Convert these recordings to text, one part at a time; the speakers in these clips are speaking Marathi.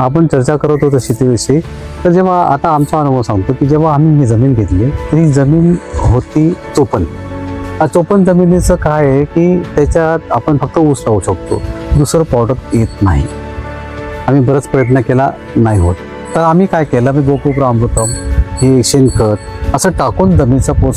आपण चर्चा करत होतो शेतीविषयी. तर जेव्हा आता आमचा अनुभव सांगतो की जेव्हा आम्ही ही जमीन घेतली तर ही जमीन होती चोपन. चोपन जमिनीचं काय आहे की त्याच्यात आपण फक्त ऊस लावू शकतो, दुसरं प्रॉडक्ट येत नाही. आम्ही बराच प्रयत्न केला, नाही होत. तर आम्ही काय केलं, मी गोकुळ अमृतम हे शेणखत असं टाकून जमिनीचा पोत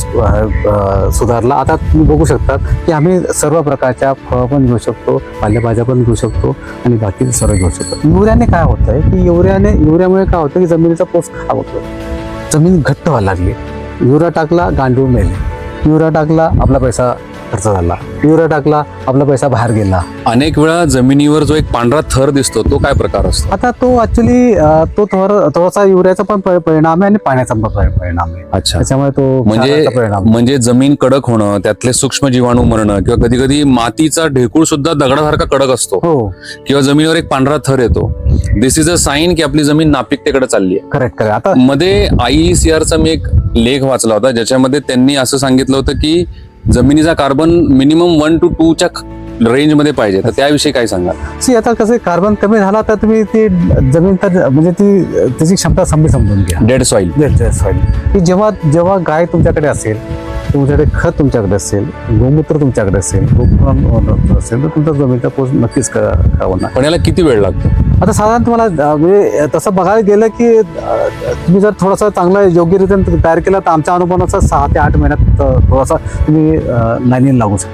सुधारला. आता तुम्ही बघू शकता की आम्ही सर्व प्रकारच्या फळं पण घेऊ शकतो, पालेभाज्या पण घेऊ शकतो आणि बाकी सर्व घेऊ शकतो. युरियाने काय होतं आहे की युरियामुळे काय होतं की जमिनीचा पोत खराब होतो, जमीन घट्ट व्हायला लागली. युरिया टाकला, गांडूळ मेले. युरिया टाकला, आपला पैसा खर्च झाला. युरिया टाकला, आपला पैसा बाहेर गेला. अनेक वेळा जमिनीवर जो एक पांढरा थर दिसतो तो काय प्रकार असतो? आता तो ऍक्च्युली तो थोडासा युरियाचा पण परिणाम आहे आणि पाण्याचा पण परिणाम आहे. अच्छा, त्याच्यामुळे तो परिणाम. म्हणजे जमीन कडक होणं, त्यातले सूक्ष्म जीवाणू मरणं, किंवा कधी कधी मातीचा ढेकूळ सुद्धा दगडासारखा कडक असतो, हो, किंवा जमिनीवर एक पांढरा थर येतो. दिस इज अ साईन की आपली जमीन नापिकतेकडे चालली आहे. करेक्ट. आता मध्ये IECRचा मी एक लेख वाचला होता ज्याच्यामध्ये त्यांनी असं सांगितलं होतं की जमिनीचा कार्बन मिनिमम 1 to 2च्या रेंज मध्ये पाहिजे. तर त्याविषयी काय सांगाल? आता कसं कार्बन कमी झाला तर तुम्ही ती जमीन तर म्हणजे त्याची क्षमता समजून घ्या. डेड सॉइल की जेव्हा गाय तुमच्याकडे असेल, तुमच्याकडे खत तुमच्याकडे असेल, गोमूत्र तुमच्याकडे असेल, गोमूत्र असेल, तर तुमचा जमिनीचा पोत नक्कीच होणार. पण याला किती वेळ लागतो? आता साधारण तुम्हाला म्हणजे तसं बघायला गेलं की तुम्ही जर थोडासा चांगला योग्यरीत्या तयार केला तर आमच्या अनुभवानुसार 6 ते 8 महिन्यात थोडासा तुम्ही लाईनीला लागू शकता.